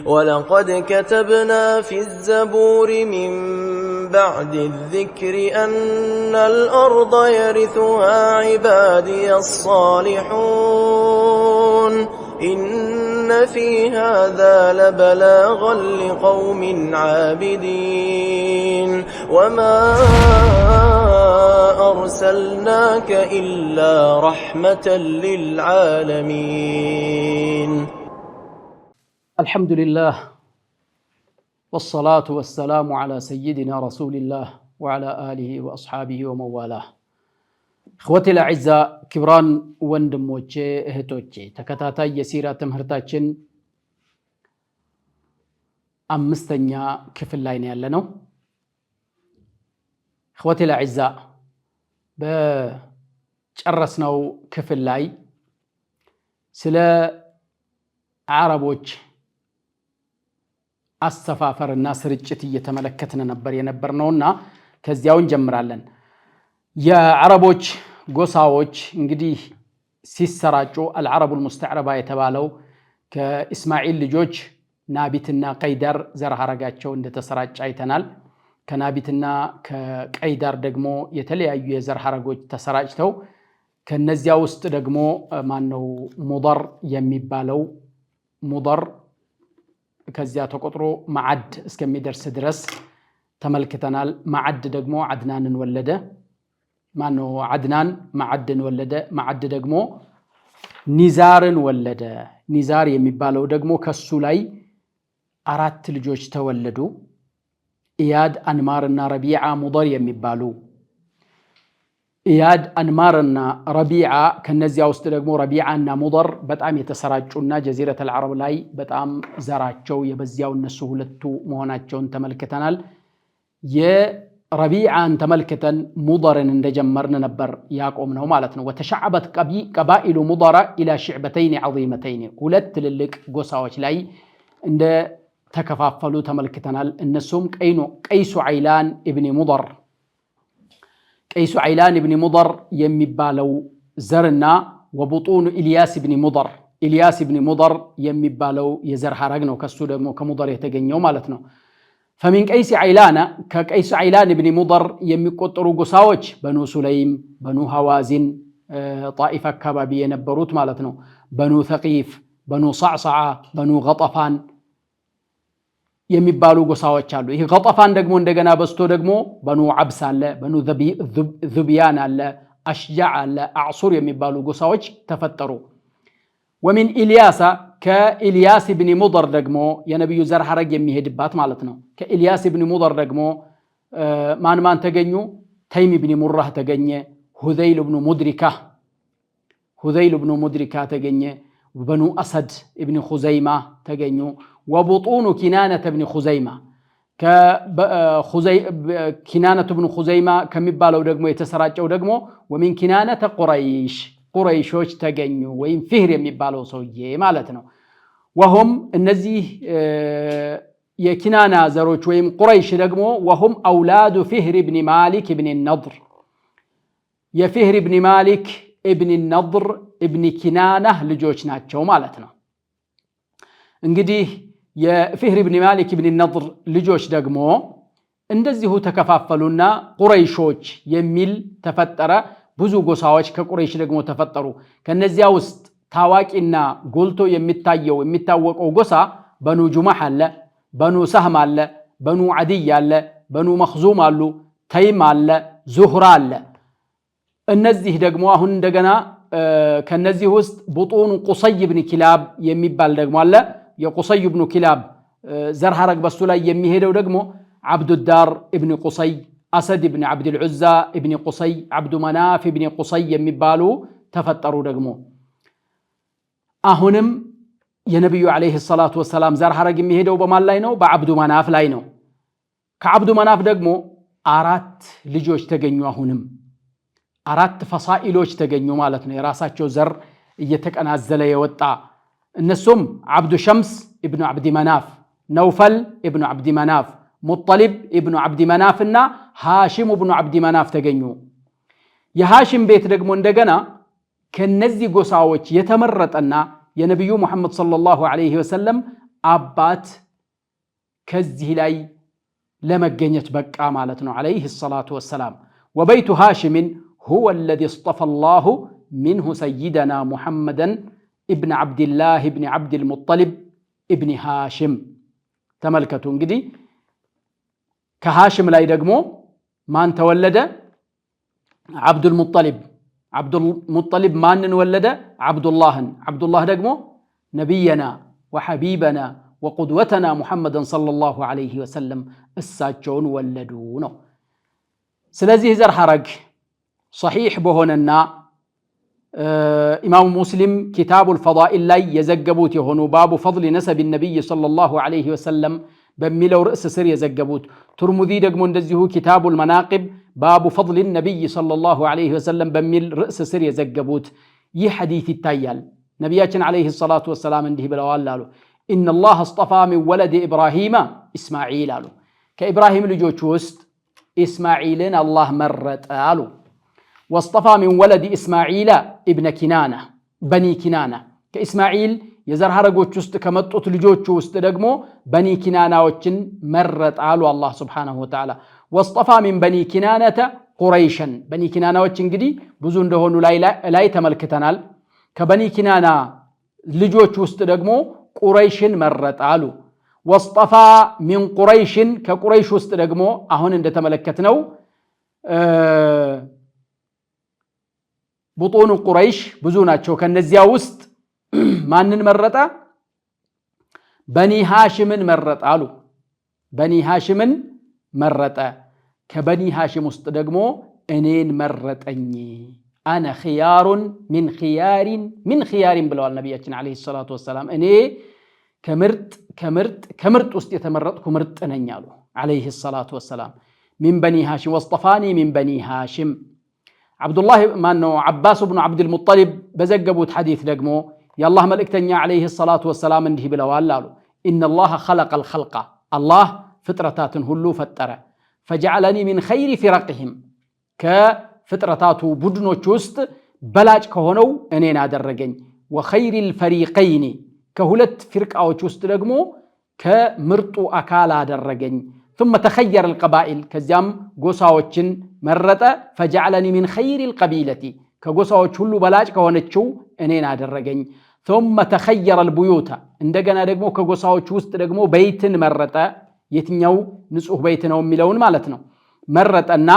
ولقد كتبنا في الزبور من بعد الذكر أن الأرض يرثها عبادي الصالحون إن في هذا لبلاغا لقوم عابدين وما أرسلناك إلا رحمة للعالمين. الحمد لله والصلاة والسلام على سيدنا رسول الله وعلى آله وأصحابه ومن والاه. إخوتي الأعزاء كبران وندموچه اهتوچه ተከታታይ የሲራ ትምህርታችን አምስተኛ ክፍል ላይ ነው ያለነው። إخوتي الأعزاء በጨረስነው ክፍል ላይ ስለ አረቦች አሰፋፈርና ስርጭት እየተመለከትን ነበር የነበርነውና ከዚያው እንጀምራለን። የአረቦች ጎሳዎች እንግዲህ ሲሰራጩ العرب المستعربة የተባለው ከእስማኤል ልጆች ናቢትና ቀይዳር ዘር ሐረጋቸው እንደተሰራጨ አይተናል። ከናቢትና ከቀይዳር ደግሞ የተለያዩ የዘር ሐረጎች ተሰራጭተው ከነዚያ ውስጥ ደግሞ ማነው ሙደር የሚባለው ሙደር ከዚያ ተቆጥሮ ማዓድ እስከሚደርስ ድረስ ተመልክተናል። ማዓድ ደግሞ አድናንን ወለደ። ማነው አድናን ማዓድን ወለደ። ማዓድ ደግሞ ኒዛርን ወለደ። ኒዛር የሚባለው ደግሞ ከሱ ላይ 4 ልጆች ተወለዱ። ኢያድ አንማርና ረቢዓ ሙደር የሚባሉ ኢያድ አንማርና ረቢዓ ከነዚያ ውስጥ ደግሞ ረቢዓና ሙደር በጣም የተሰራጩና ጀዚረተል አረብ ላይ በጣም ዘራቸው የበዚያው እነሱ ሁለቱ መሆናቸውን ተመልክተናል። የረቢዓን ተመልክተን ሙደርን እንደጀመርን ነበር ያቆምነው ማለት ነው። ወተሸዓበት ቀባኢሉ ሙደራ ኢላ ሽዕበተይን ዐዚመተይን ሁለት ትልልቅ ጎሳዎች ላይ እንደ ተከፋፈሉ ተመልክተናል። እነሱም ቀይሱ ዐይላን ኢብኑ ሙደር ቀይሱ ዐይላን ኢብኑ ሙደር የሚባለው ዘርና ወቡጡን ኢልያስ ኢብኑ ሙደር ኢልያስ ኢብኑ ሙደር የሚባለው የዘር ሐረግ ነው። ከሱ ደግሞ ከሙደር የተገኘው ማለት ነው። فمن ቀይስ ዐይላን ከቀይሱ ዐይላን ኢብኑ ሙደር የሚቆጠሩ ጎሳዎች በኑ ሱለይም፣ በኑ ሐዋዚን ጣኢፍ አካባቢ የነበሩት ማለት ነው። በኑ ተቂፍ፣ በኑ ሷዕሷዓ፣ በኑ ገጠፋን የሚባሉ ጎሳዎች አሉ። ይህ ገጠፋን ደግሞ እንደገና በስቶ ደግሞ በኑ አብስ አለ፣ በኑ ዙብያን አለ፣ አሽጃዕ አለ፣ አዕሱር የሚባሉ ጎሳዎች ተፈጠሩ። ወሚን ኢልያስ ከኢልያስ ኢብኑ ሙደር ደግሞ የነብዩ ዘር ሐረግ የሚሄድባት ማለት ነው። ከኢልያስ ኢብኑ ሙደር ደግሞ ማን ተገኙ? ተይም ኢብኑ ሙራህ ተገኘ። ሁዘይል ኢብኑ ሙድሪካ ተገኘ። በኑ አሰድ ኢብኑ ኹዘይማ ተገኙ። ወቡጡኑ ኪናነተ ኢብኑ ኹዘይማ ኪናነቱ ኢብኑ ኹዘይማ ከሚባለው ደግሞ የተሰራጨው ደግሞ ወሚን ኪናነተ ቁረይሾች ተገኙ ወይም ፊህር የሚባለው ሰውዬ ማለት ነው። ወሁም እነዚህ የኪናና ዘሮች ወይም ቁረይሽ ደግሞ ወሁም አውላዱ ፊህር ኢብኑ ማሊክ ኢብኑ ነድር የፊህር ኢብኑ ማሊክ ኢብኑ ነድር ኢብኑ ኪናና ልጆች ናቸው ማለት ነው። እንግዲህ የፊህር ኢብኑ ማሊክ ኢብኑ ነድር ልጆች ደግሞ እንደዚሁ ተከፋፈሉና ቁረይሾች የሚል ተፈጠረ። ብዙ ጎሳዎች ከቁረይሽ ደግሞ ተፈጠሩ። ከነዚያ ውስጥ ታዋቂና ጎልቶ የሚታወቀው ጎሳ በኑ ጁማህ አለ፣ በኑ ሰህም አለ፣ በኑ ዓዲይ አለ፣ በኑ መኽዙም አሉ፣ ተይም አለ፣ ዙህራ አለ። እነዚህ ደግሞ አሁን እንደገና ከነዚህ ውስጥ ቡጡን ቁሰይ ኢብኑ ኪላብ የሚባል ደግሞ አለ። የቁሰይ ኢብኑ ኪላብ ዘር ሐረግ በሱ ላይ የሚሄደው ደግሞ ዓብዱዳር ኢብኑ ቁሰይ፣ አሰድ ኢብኑ ዓብዱል ዑዛ ኢብኑ ቁሰይ፣ ዓብዱ መናፍ ኢብኑ ቁሰይ የሚባሉ ተፈጠሩ ደግሞ። አሁንም የነብዩ አለይሂ ሰላቱ ወሰላም ዘር ሐረግ የሚሄደው በማን ላይ ነው? በዓብዱ መናፍ ላይ ነው። ከዓብዱ መናፍ ደግሞ 4 ልጆች ተገኙ። አሁንም 4 ፈሳኢሎች ተገኙ ማለት ነው። የራሳቸው ዘር እየተቀናዘለ የወጣ እነሱም ዓብዱ ሸምስ ኢብኑ ዓብዲ መናፍ፣ ነውፈል ኢብኑ ዓብዲ መናፍ፣ ሙጠሊብ ኢብኑ ዓብዲ መናፍ እና ሃሽም ኢብኑ ዓብዲ መናፍ ተገኙ። የሃሽም ቤት ደግሞ እንደገና ከነዚህ ጎሳዎች የተመረጠና የነብዩ መሐመድ ሰለላሁ ዐለይሂ ወሰለም አባት ከዚህ ላይ ለመገኘት በቃ ማለት ነው عليه الصلاة والسلام وبيت هاشم هو الذي اصطفى الله منه سيدنا محمدا ابن عبد الله ابن عبد المطلب ابن هاشم ተመልከቱ እንግዲህ ከሃሽም ላይ ደግሞ ማን ተወለደ عبد المطلب ማንን ወለደ عبد الله ደግሞ ነብይና وحبيبنا وقدوتنا محمد صلى الله عليه وسلم እሳቸውን ወለዱ ነው ስለዚህ ዘር ሐረግ صحيح በሆነና ኢማሙ ሙስሊም ኪታቡል ፈዳኢል ላይ የዘገቡት የሆኑ ባቡ ፈضل ነሰብ النبي صلى الله عليه وسلم በሚለው ርዕስ ስር የዘገቡት ቱርሙዚ ደግሞ እንደዚሁ ኪታቡል መናቂብ ባቡ ፈضل النبي صلى الله عليه وسلم በሚል ርዕስ ስር የዘገቡት ይህ ሐዲስ ይታያል ነብያችን عليه الصلاه والسلام እንዲህ ብለዋል አሉ ان الله اصطفى من ولد ابراهيم اسماعيل አሉ ከኢብራሂም ልጆች ውስጥ ኢስማዒልን አላህ መረጠ አሉ واصطفى من ولد اسماعيل ابن كنانه بني كنانه ከኢስማዒል የዘር ሐረጎች ውስጥ ከመጡት ልጆች ውስጥ ደግሞ በኒ ኪናናዎችን መረጠ አሉ አላህ Subhanahu Wa Ta'ala واصطفى من بني كنانه قريشا በኒ ኪናናዎች እንግዲህ ብዙ እንደሆኑ ላይ ተመልክተናል ከበኒ ኪናና ልጆች ውስጥ ደግሞ ቁረይሽን መረጠ አሉ واصطفى من قريش ከቁረይሽ ውስጥ ደግሞ አሁን እንደተመለከትነው ቡጡኑ ቁረይሽ ብዙ ናቸው ከነዚያ ውስጥ ማንን መረጠ በኒ ሃሽምን መረጠ አሉ በኒ ሃሽምን መረጠ ከበኒ ሃሽም ውስጥ ደግሞ እኔን መረጠኝ انا خيار من خيار ብለዋል ነብያችን አለይሂ ሰላቱ ወሰለም እኔ ከምርጥ ውስጥ የተመረጥኩ ምርጥ ነኝ አሉ አለይሂ ሰላቱ ወሰለም من بني هاشم واصطفاني من بني هاشم عبد الله عباس بن عبد المطلب بزغبوت حديث ደግሞ የአላህ መልእክተኛ عليه الصلاه والسلام እንዲህ ብለዋል አሉ ان الله خلق الخلق الله ፍጥረታትን ሁሉ ፈጠረ فجعلني من خير فرقهم ከፍጥረታቱ ቡድኖች ውስጥ በላጭ ከሆነው እኔን አደረገኝ وخير الفريقين ከሁለት ፍርቃዎች ውስጥ ደግሞ ከምርጡ አካል አደረገኝ ثم تخير القبائل ከዚያም ጎሳዎችን መረጠ فجعلني من خير القبيلة ከጎሳዎች ሁሉ በላጭ ከሆነችው እኔን አደረገኝ ثم تخير البيوت እንደገና ደግሞ ከጎሳዎች ውስጥ ደግሞ ቤትን መረጠ የትኛው ንጹህ ቤት ነው የሚለውን ማለት ነው መረጠና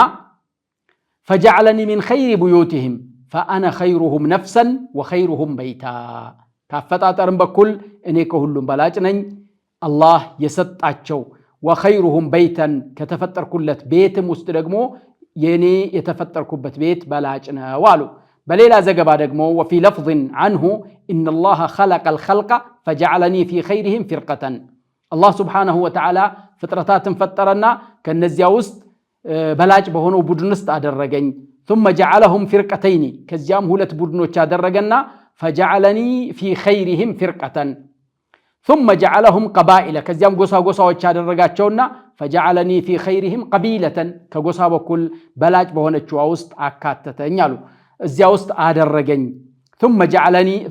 فجعلني من خير بيوتهم فانا خيرهم نفسا وخيرهم بيتا ካፈጣጠርም በኩል እኔ ከሁሉም በላጭ ነኝ አላህ የሰጣቸው وخيرهم بيتا ከተፈጠርኩለት ቤትም ውስጥ ደግሞ የኔ የተፈጠርኩበት ቤት በላጭ ነው አሉ በሌላ ዘገባ ደግሞ وفي لفظ عنه ان الله خلق الخلق فجعلني في خيرهم فرقه الله سبحانه وتعالى ፍጥረታትን ፈጠረና ከነዚያ ውስጥ በላጭ በሆነው ቡድን ውስጥ አደረገኝ ثم جعلهم فرقتين ከዚያም ሁለት ቡድኖች አደረገና فجعلني في خيرهم فرقه ثم جعلهم قبائل ከዚያም ጎሳዎች አደረጋቸውና فجعلني في خيرهم قبيلة ከጎሳ በኩል በላጭ በሆነችው ውስጥ አካተተኝ አሉ እዚያ ውስጥ አደረገኝ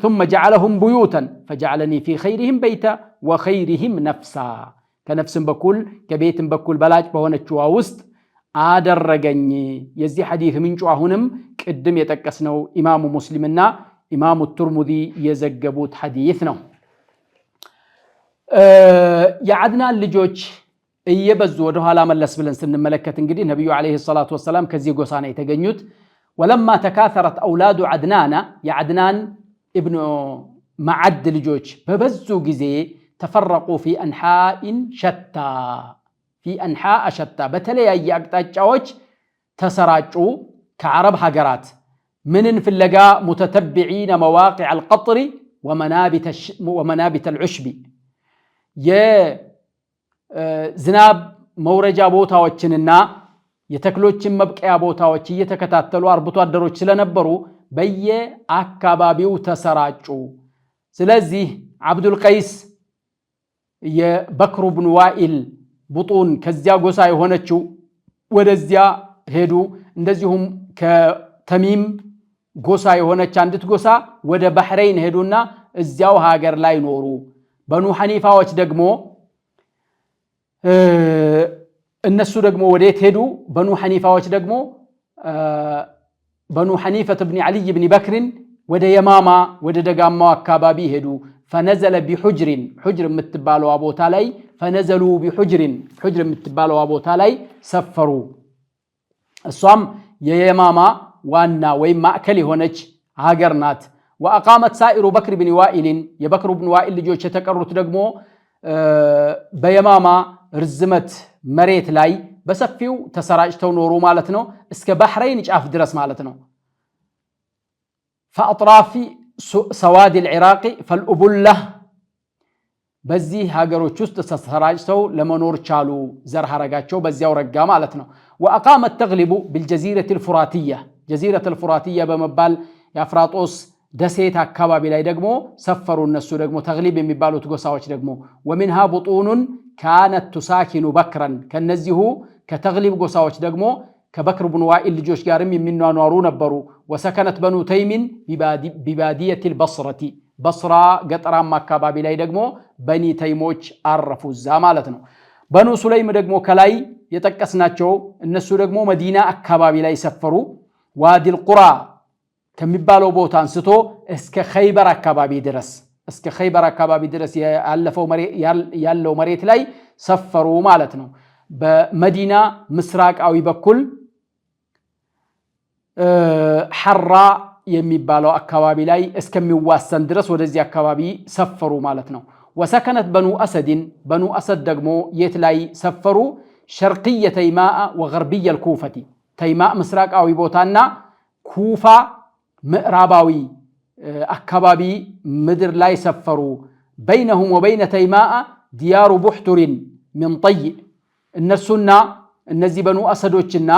ثم جعلهم بيوتا فجعلني في خيرهم بيتا وخيرهم نفسا ከነፍስም በኩል ከቤትም በኩል በላጭ በሆነችው ውስጥ አደረገኝ የዚህ ሐዲስ ምንጩ አሁንም ቅድም የጠቀስነው ኢማሙ ሙስሊምና ኢማሙ ቱርሙዚ የዘገቡት ሐዲስ ነው የአድናን ልጆች እየበዙ ወደ ኋላ መለስ ብለን ስንመለከት እንግዲህ ነብዩ አለይሂ ሰላቱ ወሰለም ከዚህ ጎሳ ነው የተገኙት ولما تكاثرت اولاد عدنان يعدنان ابن معد ልጆች በበዙ ጊዜ تفرقوا في انحاء شتى በተለያየ አቅጣጫዎች ተሰራጩ ከአረብ ሀገራት ምንን ፍለጋ متتبعين مواقع القطر ومنابت العشب የዝናብ መውረጃ ቦታዎችንና የተክሎችን መብቀያ ቦታዎች እየተከታተሉ አርብቶ አደሮች ስለነበሩ በየአካባቢው ተሰራጩ ስለዚህ አብዱል ቀይስ የበክሩ ብን ዋኢል ቡጡን ከዚያ ጎሳ የሆነችው ወደዚያ ሄዱ እንደዚሁም ከተሚም ጎሳ የሆነች አንዲት ጎሳ ወደ ባህሬን ሄዱና እዚያው ሀገር ላይ ኖሩ በኑ ሐኒፋዎች ደግሞ እነሱ ደግሞ ወዴት ሄዱ? በኑ ሐኒፋዎች ደግሞ በኑ ሐኒፈት ብን ዓሊ ብን በክርን ወደ የማማ ወደ ደጋማው አካባቢ ሄዱ። ፈነዘለ ቢሑጅሪን ሑጅር የምትባለው ቦታ ላይ ፈነዘሉ ቢሑጅሪን ሑጅር የምትባለው ቦታ ላይ ሰፈሩ። እሷም የየማማ ዋና ወይም ማዕከል የሆነች ሀገር ናት። ወአቃመት ሳኢሩ በክር ብን ዋኢልን የበክር ብን ዋኢል ልጆች የተቀሩት ደግሞ በየማማ ርዝመት መሬት ላይ በሰፊው ተሰራጭተው ኖሩ ማለት ነው። እስከ ባህረይን ጫፍ ድረስ ማለት ነው። ፈአጥራፊ ሰዋድ العراق فالأبلة በዚህ ሀገሮች ውስጥ ተሰራጭተው ለመኖር ቻሉ። ዘር ሐረጋቸው በዚያው ረጋ ማለት ነው። وأقامت تغلب بالجزيرة الفراتية جزيرة الفراتية በመባል የአፍራጦስ ደሴት አካባቢ ላይ ደግሞ ሰፈሩ። እነሱ ደግሞ ተግሊብ የሚባሉት ጎሳዎች ደግሞ ومنها بطون كانت تساكن بكرا ከነዚሁ ከተግሊብ ጎሳዎች ደግሞ ከበክር ብን ዋኢል ልጆች ጋርም የሚኗኗሩ ነበሩ። وسكنت بنو تيم ببادية البصرة በስራ ገጠራማ አካባቢ ላይ ደግሞ በኒ ተይሞች አረፉ እዛ ማለት ነው። በኑ ሱለይም ደግሞ ከላይ የጠቀስናቸው እነሱ ደግሞ መዲና አካባቢ ላይ ሰፈሩ። ዋዲል ቁራ ከሚባለው ቦታ አንስቶ እስከ ኸይበር አካባቢ ድረስ ያለው መሬት ላይ ሰፈሩ ማለት ነው። በመዲና ምስራቃዊ በኩል ሐራ የሚባለው አካባቢ ላይ እስከሚዋሰን ድረስ ወደዚህ አካባቢ ሰፈሩ ማለት ነው። ወሰከነት በኑ አሰድ ደግሞ የት ላይ ሰፈሩ? ሸርቅየ ተይማእ ወገርብየ الኩፈቲ ተይማእ ምስራቃዊ ቦታና ኩፋ ምዕራባዊ አካባቢ ምድር ላይ ሰፈሩ። በይነሁም ወበይነ ተይማእ ዲያሩ ቡሕቱሪን ምን ጠይእ እነሱና እነዚህ በኑ አሰዶችና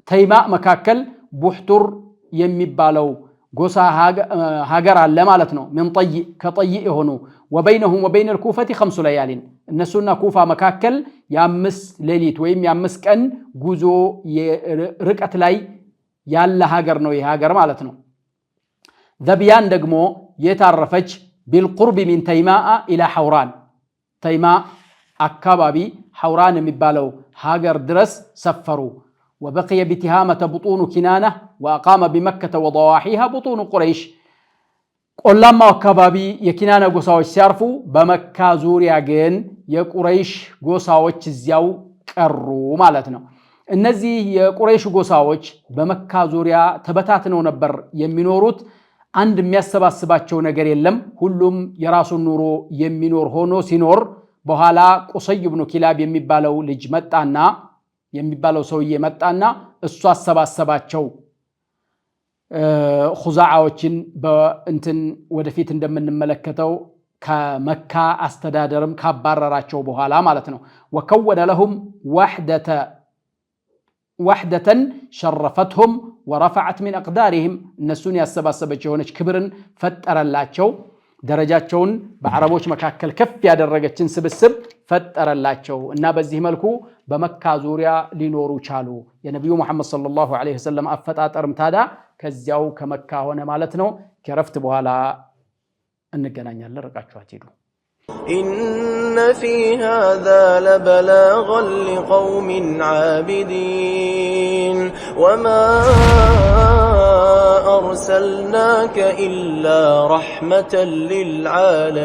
ተይማእ መካከል ቡሕቱር የሚባለው ጎሳ ሀገር አለ ማለት ነው። ምን ጠይእ ከጠይእ የሆኑ ወበይነሁም ወበይነ الኩፈቲ 5 ለያሊን እነሱና ኩፋ መካከል የ5 ሌሊት ወይም የ5 ቀን ጉዞ ርቀት ላይ ያለ ሀገር ነው። ይህ ሀገር ማለት ነው። ዘብያን ደግሞ የታረፈች ቢልቁርብ ሚን ተይማእ ኢላ ሐውራን ተይማእ አካባቢ ሐውራን የሚባለው ሀገር ድረስ ሰፈሩ። وبقي بتهامة بطون كنانة وأقام بمكة وضواحيها بطون قريش قلما وكبابي يكنانة قصاوش سيارفو بمكة زوريا جين يقريش قصاوش زيو كرو مالتنا النزي يقريش قصاوش بمكة زوريا تبتاتنا ونبر يمينوروت عند مياسبا سباتشو نجر يلم كلهم يراسو النورو يمينور هونو سينور بحالا قصي بن كلاب يميبالو لجمت عنا የሚባለው ሰውዬ መጣና እሱ አሰባሰባቸው ኹዛዓዎችን በእንትን ወደፊት እንደምንመለከተው ከመካ አስተዳደርም ካባረራቸው በኋላ ማለት ነው። ወከወነ ለሁም ወህደተን ሸረፈትሁም ወረፈዐት ሚን አቅዳሪህም እነሱን ያሰባሰበች የሆነች ክብርን ፈጠረላቸው። ደረጃቸውን በአረቦች መካከል ከፍ ያደረገችን ስብስብ ፈጠረላቸው እና በዚህ መልኩ በመካ ዙሪያ ሊኖሩ ቻሉ። የነብዩ መሐመድ ሰለላሁ ዐለይሂ ወሰለም አፈጣጠርም ታዳ ከዚያው ከመካ ሆነ ማለት ነው። ከረፍት በኋላ እንገናኛለን። ርቃችሁ አትሄዱ። إن في هذا لبلاغا لقوم عابدين وما أرسلناك إلا رحمة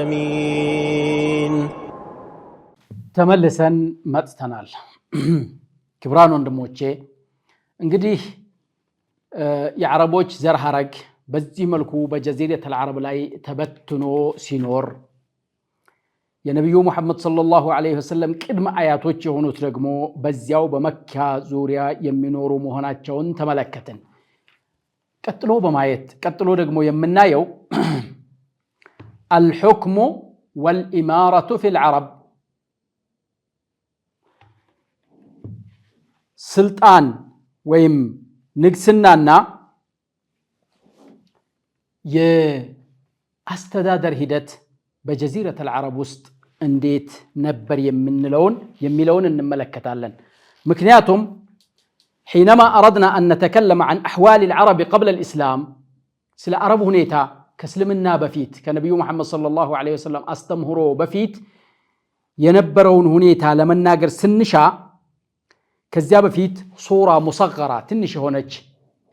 للعالمين. ተመልሰን መጥተናል። ክብራን ወንድሞቼ እንግዲህ የአረቦች ዘር ሐረግ በዚህ መልኩ በጀዚረቱል አረብ ላይ ተበትኖ ሲኖር የነብዩ መሐመድ ሰለላሁ ዐለይሂ ወሰለም ቅድመ አያቶች የሆኑት ደግሞ በዚያው በመካ ዙሪያ የሚኖሩ መሆናቸውን ተመለከትን። ቀጥሎ ደግሞ የምናየው አልሁክሙ ወልኢማረቱ ፊል አረብ ስልጣን ወይም ንግስናና የአስተዳደር ሂደት በጀዚረቱል አረብ ውስጥ እንዴት ነበር የሚለውን እንመለከታለን። ምክንያቱም حينما أردنا أن نتكلم عن أحوال العرب قبل الإسلام ስለ አረብ ሁኔታ ከእስልምና በፊት ከነቢዩ መሐመድ ሰለላሁ ዐለይሂ ወሰለም አስተምህሮ በፊት የነበረውን ሁኔታ ለመናገር ስንሻ ከዚያ በፊት ሱራ ሙሰገራ ትንሽ የሆነች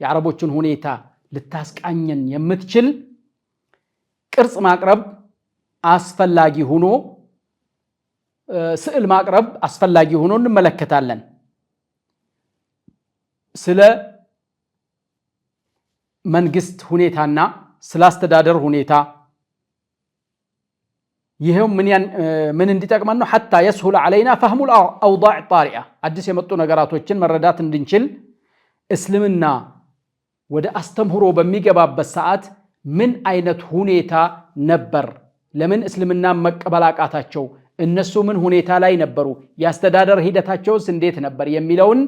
የአረቦችን ሁኔታ ልታስቃኘን የምትችል ቅርጽ ማቅረብ አስፈላጊ ሆኖ ስዕል ማቅረብ አስፈላጊ ሆኖ እንመለከታለን። ስለ መንግስት ሁኔታና ስለ አስተዳደር ሁኔታ ይሄው ምን እንዲጠቅመን ነው ሐታ يسهل علينا فهم الاوضاع الطارئه አዲስ የመጡ ነገራቶችን መረዳት እንድንችል እስልምና ወደ አስተምህሮ በሚገባበት ሰዓት ምን አይነት ሁኔታ ነበር ለምን እስልምና መቀበላቃታቸው እነሱ ምን ሁኔታ ላይ ነበሩ ያስተዳደር ሂደታቸውስ እንዴት ነበር የሚለውን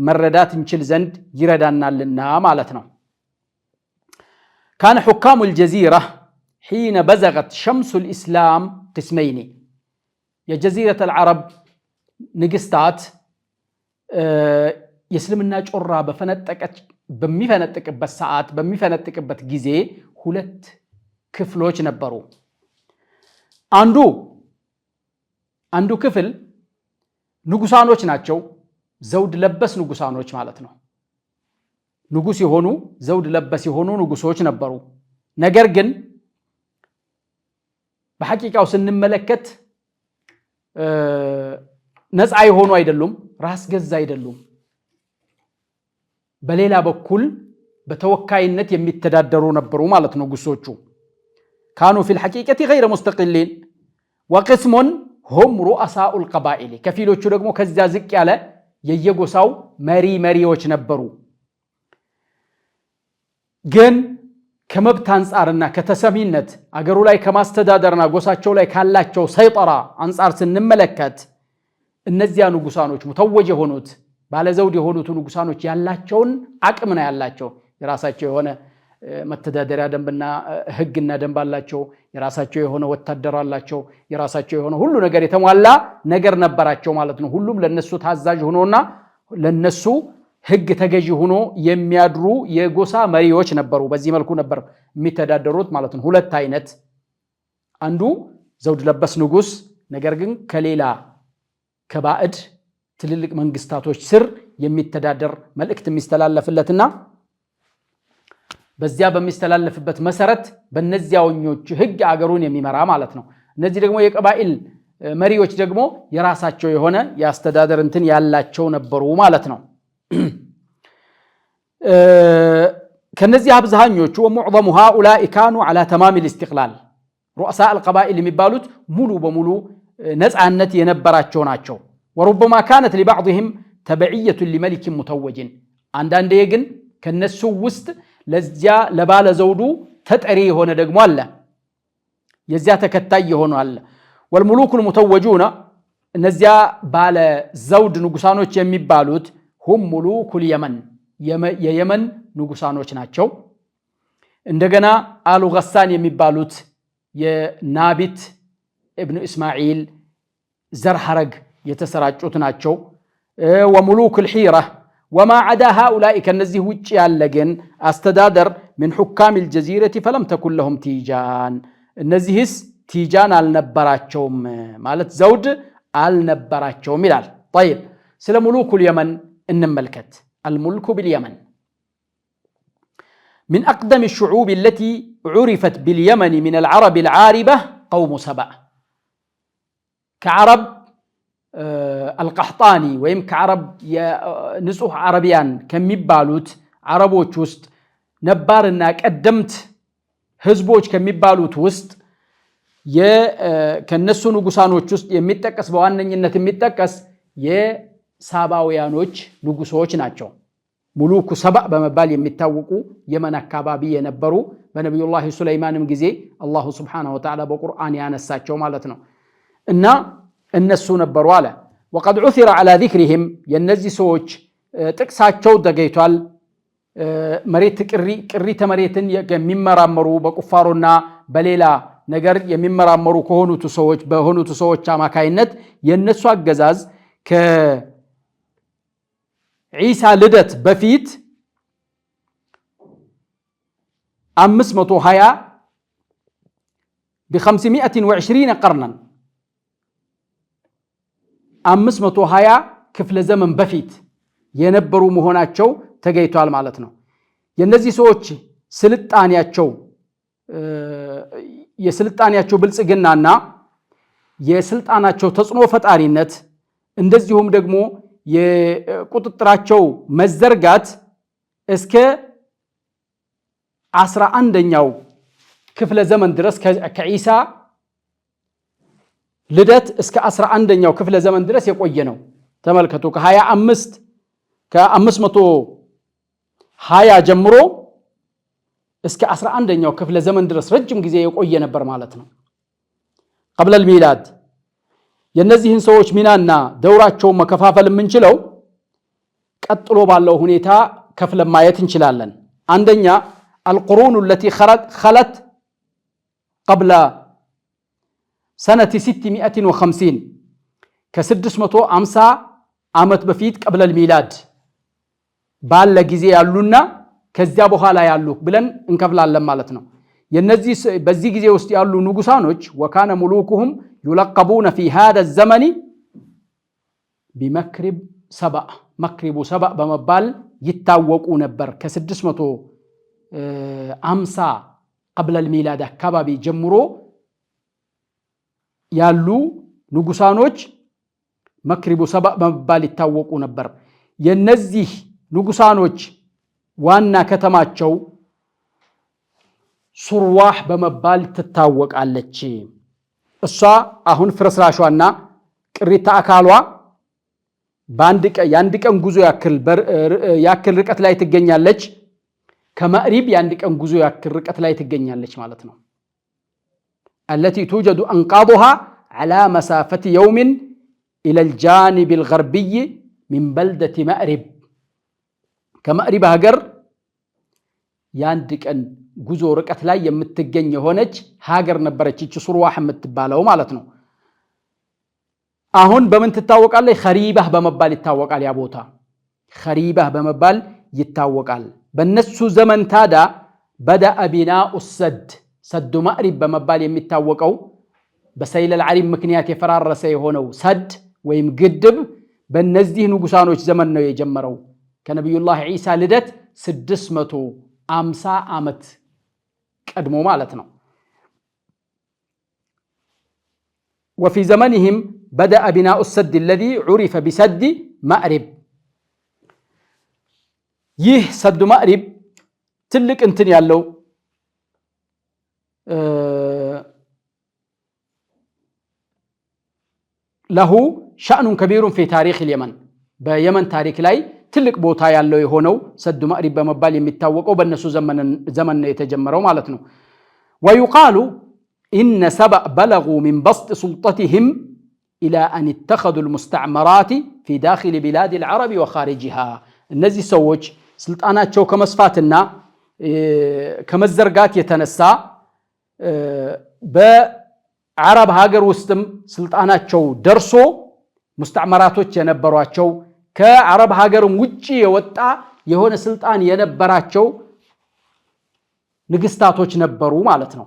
መረዳት እንችል ዘንድ ይረዳናልና ማለት ነው። كان حكام الجزيرة حين بزغت شمس الإسلام قسمين يا جزيرة العرب نقستات يسلمنا جرة بمفنتك بالساعات بمفنتك بتجزء ሁለት ክፍሎች ነበሩ። አንዱ ክፍል ንጉሳኖች ናቸው። ዘውድ ለበስ ንጉሳኖች ማለት ነው። ንጉስ የሆኑ ዘውድ ለበስ የሆኑ ንጉሶች ነበሩ። ነገር ግን በሐቂቃው ስንመለከት ነፃ የሆኑ አይደሉም፣ ራስ ገዝ አይደሉም። በሌላ በኩል በተወካይነት የሚተዳደሩ ነበሩ ማለት ነው ንጉሶቹ። كانوا في الحقيقة غير مستقلين وقسم هم رؤساء القبائل ከፊሎቹ ደግሞ ከዚያ ዝቅ ያለ የየጎሳው መሪዎች ነበሩ። ግን ከመብት አንፃርና ከተሰሚነት አገሩ ላይ ከማስተዳደርና ጎሳቸው ላይ ካላቸው ሰይጠራ አንፃር ስንመለከት እነዚያ ንጉሳኖች ሙተወጅ የሆኑት ባለዘውድ የሆኑት ንጉሳኖች ያላቸውን አቅም ነው ያላቸው። የራሳቸው የሆነ መተዳደሪያ ደንብና ህግና ደንብ አላቸው። የራሳቸው የሆነ ወታደር አላቸው። የራሳቸው የሆነ ሁሉ ነገር የተሟላ ነገር ነበራቸው ማለት ነው። ሁሉም ለነሱ ታዛዥ ሆኖና ለነሱ ህግ ተገዢ ሆኖ የሚያድሩ የጎሳ መሪዎች ነበሩ። በዚህ መልኩ ነበር የሚተዳደሩት ማለት ነው። ሁለት አይነት፣ አንዱ ዘውድ ለበስ ንጉስ ነገር ግን ከሌላ ከባዕድ ትልልቅ መንግስታቶች ስር የሚተዳደር መልእክት የሚስተላለፍለትና በዚያ በሚስተላለፍበት መሰረት በነዚያዎቹ ህግ አገሩን የሚመራ ማለት ነው። እነዚህ ደግሞ የቀባኢል መሪዎች ደግሞ የራሳቸው የሆነ ያስተዳደር እንትን ያላቸው ነበሩ ማለት ነው። ከነዚህ አብዛኞቹ ومعظم هؤلاء كانوا على تمام الاستقلال رؤساء القبائل የሚባሉት ሙሉ በሙሉ ነፃነት የነበራቸው ናቸው። وربما كانت لبعضهم تبعية لملك متوج አንዳንዴ ግን ከነሱ ውስጥ ለዚያ ለባለ ዘውዱ ተጠሪ የሆነ ደግሞ አለ፣ የዚያ ተከታይ የሆነ አለ። والملوك المتوجون እነዚያ ባለ ዘውድ ንጉሳኖች የሚባሉት هم ملوك اليمن የየመን ንጉሳኖች ናቸው። እንደገና አሉ ገሳን የሚባሉት የናቢት ኢብኑ እስማኤል ዘር ሐረግ የተሰራጩት ናቸው። وملوك الحيرة وما عدا هؤلاء كنزيه ውጭ ያለ ግን አስተዳደር من حكام الجزيرة فلم تكن لهم تيجان እነዚህስ ቲጃን አልነበራቸውም ማለት ዘውድ አልነበራቸውም ይላል። طيب ስለ ملوك اليمن እንመልከት። الملك باليمن من أقدم الشعوب التي عرفت باليمن من العرب العاربة قوم سبأ كعرب القحطاني ويم كعرب نصوح عربيان كميبالوت عربوች ውስጥ ነባርና ቀደምት ህዝቦች ከሚባሉት ውስጥ ከነሱ ንጉሳኖች ውስጥ የሚጠቀስ በዋነኝነት የሚጠቀስ የሳባውያኖች ንጉሶች ናቸው። ሙሉኩ ሰባ በመባል የሚታወቁ የመን አካባቢ የነበሩ በነብዩላህ ሱለይማንም ጊዜ አላሁ Subhanahu Wa Ta'ala በቁርአን ያነሳቸው ማለት ነው። እና እነሱ ነበሩ አለ። وقد عثر على ذكرهم የነዚህ ሰዎች ጥቅሳቸው ተገይቷል። መሬት ቅሪተ መሬትን የሚመራመሩ በቁፋሮና በሌላ ነገር የሚመራመሩ በሆኑት ሰዎች አማካይነት የነሱ አገዛዝ ከዒሳ ልደት በፊት 520 ب520 قرنا 520 ክፍለ ዘመን በፊት የነበሩ መሆናቸው ተገይቷል ማለት ነው። የነዚህ ሰዎች የስልጣኔያቸው ብልጽግናና የስልጣናቸው ተጽዕኖ ፈጣሪነት እንደዚሁም ደግሞ የቁጥጥራቸው መዘርጋት እስከ 11ኛው ክፍለ ዘመን ድረስ ከኢሳ ልደት እስከ 11ኛው ክፍለ ዘመን ድረስ የቆየ ነው። ተመልከቱ ከ520 ጀምሮ እስከ 11ኛው ክፍለ ዘመን ድረስ ረጅም ጊዜ የቆየ ነበር ማለት ነው። قبل الميلاد የነዚህን ሰዎች ሚናና ደውራቸውን መከፋፈል የምንችለው ቀጥሎ ባለው ሁኔታ ከፍለን ማየት እንችላለን። አንደኛ القرون التي خلت قبل سنة 650 ከ650 ዓመት በፊት قبل الميلاد ባለ ጊዜ ያሉና ከዚያ በኋላ ያሉ ብለን እንከፍላለን ማለት ነው። የነዚህ በዚህ ጊዜ ውስጥ ያሉ ንጉሳኖች وكان ملوكهم يلقبون في هذا الزمن بمكرب سبأ مكرب سبأ በመባል ይታወቁ ነበር። ከ650 قبل الميلاد አካባቢ ጀምሮ ያሉ ንጉሳኖች መክሪቡ ሰበእ በመባል ይታወቁ ነበር። የነዚህ ንጉሳኖች ዋና ከተማቸው ሱርዋህ በመባል ትታወቃለች። እሷ አሁን ፍርስራሿና ቅሪተ አካሏ የአንድ ቀን ጉዞ ያክል ርቀት ላይ ትገኛለች። ከማዕሪብ የአንድ ቀን ጉዞ ያክል ርቀት ላይ ትገኛለች ማለት ነው። التي توجد أنقاضها على مسافة يوم إلى الجانب الغربي من بلدة مأرب كمأرب هاجر ياندك أن ጉዞ ርቀት ላይ የምትገኝ የሆነች ሀገር ነበረች እቺ ሱርዋህ የምትባለው ማለት ነው። አሁን በምን ትታወቃለች? ኸሪባህ በመባል ይታወቃል። ያ ቦታ ኸሪባህ በመባል ይታወቃል። በነሱ ዘመን ታዳ بدأ بناء ሰዱ ማዕሪብ በመባል የሚታወቀው በሰይለል ዓሪብ ምክንያት የፈራረሰ የሆነው ሰድ ወይም ግድብ በእነዚህ ንጉሳኖች ዘመን ነው የጀመረው። ከነቢዩላህ ዒሳ ልደት 650 ዓመት ቀድሞ ማለት ነው። وفي زمنهم بدأ بناء السد الذي عرف بسد مأرب ይህ ሰዱ ማዕሪብ ትልቅ እንትን ያለው له شأن كبير في تاريخ اليمن በየመን ታሪክ ላይ ትልቅ ቦታ ያለው የሆነው ሰዱ ማዕሪብ በመባል የሚታወቀው በእነሱ ዘመን ነው የተጀመረው ማለት ነው። ويقال إن سبأ بلغوا من بسط سلطتهم إلى أن اتخذوا المستعمرات في داخل بلاد العرب وخارجها እነዚህ ሰዎች ስልጣናቸው ከመስፋትና ከመዘርጋት የተነሳ በአረብ ሀገር ውስጥም ስልጣናቸው ደርሶ ሙስተዕመራቶች የነበሯቸው ከአረብ ሀገርም ውጪ የወጣ የሆነ ስልጣን የነበራቸው ንግስታቶች ነበሩ ማለት ነው።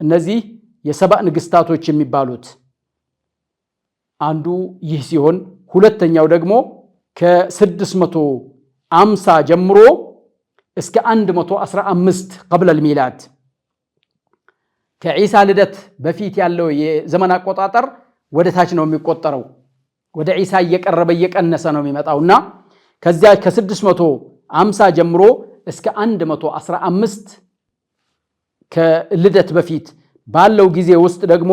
እነዚህ የሰባእ ንግስታቶች የሚባሉት አንዱ ይህ ሲሆን ሁለተኛው ደግሞ ከ650 ጀምሮ እስከ 115 قبل الميلاد ከዒሳ ልደት በፊት ያለው የዘመን አቆጣጠር ወደ ታች ነው የሚቆጠረው። ወደ ዒሳ እየቀረበ እየቀነሰ ነው የሚመጣውና ከዚያ ከ650 ጀምሮ እስከ 115 ከልደት በፊት ባለው ጊዜ ውስጥ ደግሞ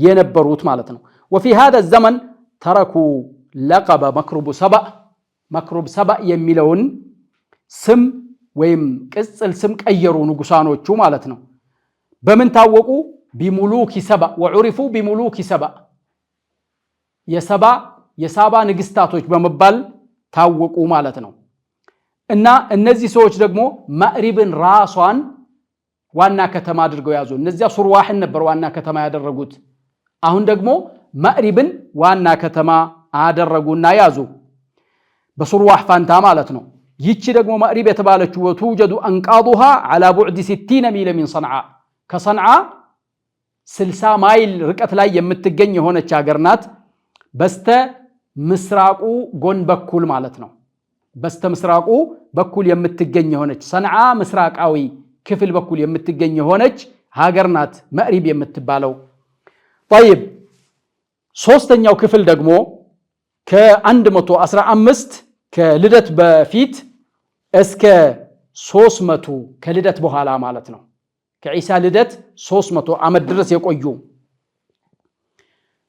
የነበሩት ማለት ነው። وفي هذا الزمن تركوا لقب مكرب سبأ የሚለውን ስም ወይም ቅጽል ስም ቀየሩ ንጉሳኖቹ ማለት ነው። በምን ታወቁ? ቢሙሉክ ሰባእ ወዑሪፉ ቢሙሉክ ሰባእ የሳባ ንግስታቶች በመባል ታወቁ ማለት ነው። እና እነዚህ ሰዎች ደግሞ ማዕሪብን ራሷን ዋና ከተማ አድርገው ያዙ። እነዚያ ሱርዋህን ነበር ዋና ከተማ ያደረጉት። አሁን ደግሞ ማዕሪብን ዋና ከተማ አደረጉና ያዙ በሱርዋህ ፋንታ ማለት ነው። ይቺ ደግሞ ማዕሪብ የተባለችው وتوجد أنقاضها على بعد 60 ميل من صنعاء ከሰንዓ 60 ማይል ርቀት ላይ የምትገኝ የሆነች ሀገር ናት። በስተ ምስራቁ ጎን በኩል ማለት ነው። በስተ ምስራቁ በኩል የምትገኝ የሆነች ሰንዓ ምስራቃዊ ክፍል በኩል የምትገኝ የሆነች ሀገር ናት መዕሪብ የምትባለው። طيب ሶስተኛው ክፍል ደግሞ ከ115 ከልደት በፊት እስከ 300 ከልደት በኋላ ማለት ነው። ከኢሳ ልደት 300 ዓመት ድረስ የቆዩ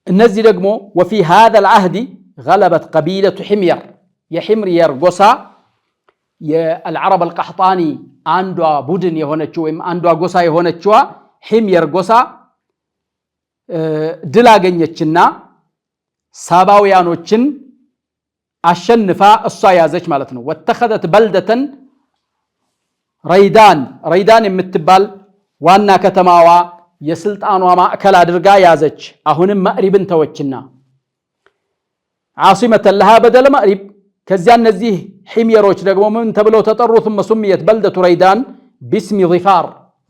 እነዚህ ደግሞ وفي هذا العهد غلبت قبيلة حمير የሕምየር ጎሳ የአልዓረብ አልቀሕጣኒ አንዷ ቡድን የሆነችው ወይም አንዷ ጎሳ የሆነችዋ ሕምየር ጎሳ ድል አገኘችና ሳባውያኖችን አሸንፋ እሷ ያዘች ማለት ነው። ወተኸደት በልደተን ረይዳን የምትባል ዋና ከተማዋ የስልጣኗ ማዕከል አድርጋ ያዘች። አሁንም መዕሪብን ተወችና ዓሲመተን ለሃ በደለ መዕሪብ። ከዚያ እነዚህ ሕምየሮች ደግሞ ምን ተብለው ተጠሩ? ثم سميت بلدة ريدان باسم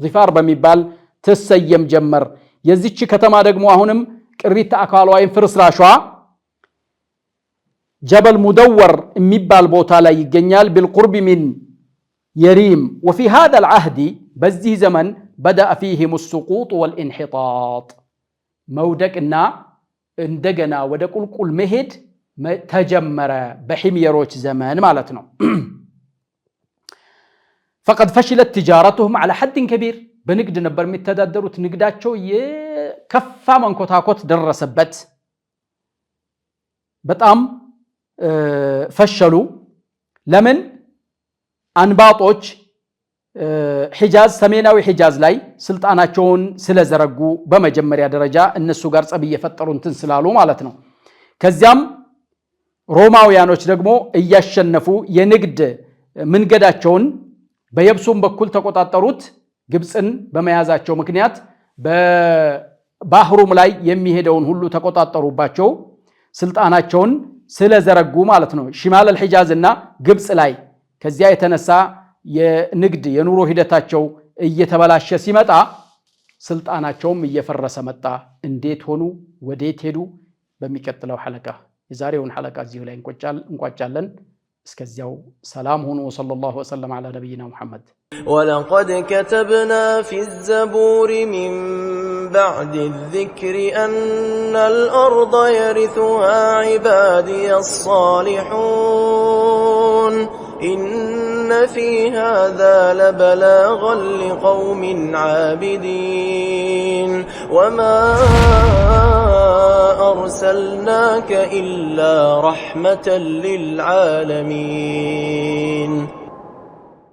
ظفار በሚባል ትሰየም ጀመር። የዚች ከተማ ደግሞ አሁንም ቅሪተ አካሏ ወይም ፍርስራሿ ጀበል ሙደወር የሚባል ቦታ ላይ ይገኛል። بالقرب من يريم. وفي هذا العهد በዚህ ዘመን بدأ فيهم السقوط والانحطاط መውደቅና እንደገና ወደ ቁልቁል መሄድ ተጀመረ በሕምየሮች ዘመን ማለት ነው። فقد فشلت تجارتهم على حد كبير በንግድ ነበር የሚተዳደሩት። ንግዳቸው የከፋ መንኮታኮት ደረሰበት። በጣም ፈሸሉ። ለምን? አንባጦች ሒጃዝ ሰሜናዊ ሒጃዝ ላይ ስልጣናቸውን ስለዘረጉ በመጀመሪያ ደረጃ እነሱ ጋር ጸብ እየፈጠሩ እንትን ስላሉ ማለት ነው። ከዚያም ሮማውያኖች ደግሞ እያሸነፉ የንግድ መንገዳቸውን በየብሱም በኩል ተቆጣጠሩት። ግብፅን በመያዛቸው ምክንያት በባህሩም ላይ የሚሄደውን ሁሉ ተቆጣጠሩባቸው ስልጣናቸውን ስለዘረጉ ማለት ነው። ሽማል አልሒጃዝ እና ግብፅ ላይ ከዚያ የተነሳ የንግድ የኑሮ ሂደታቸው እየተበላሸ ሲመጣ ስልጣናቸውም እየፈረሰ መጣ። እንዴት ሆኑ? ወዴት ሄዱ? በሚቀጥለው ሐለቃ የዛሬውን ሐለቃ እዚሁ ላይ እንቋጫለን። እስከዚያው ሰላም ሁኑ። ወሰለላሁ ወሰለም ዐላ ነቢይና ሙሐመድ። ወለቀድ ከተብና ፊ ዘቡር ሚን ባዕድ ዚክሪ አነል አርደ የሪሱሃ ዒባዲየ ሷሊሑን ኢነ ፊ ሃዛ ለበላገን ሊቀውሚን ዓቢዲን ወማ أرسلناك إلا رحمة للعالمين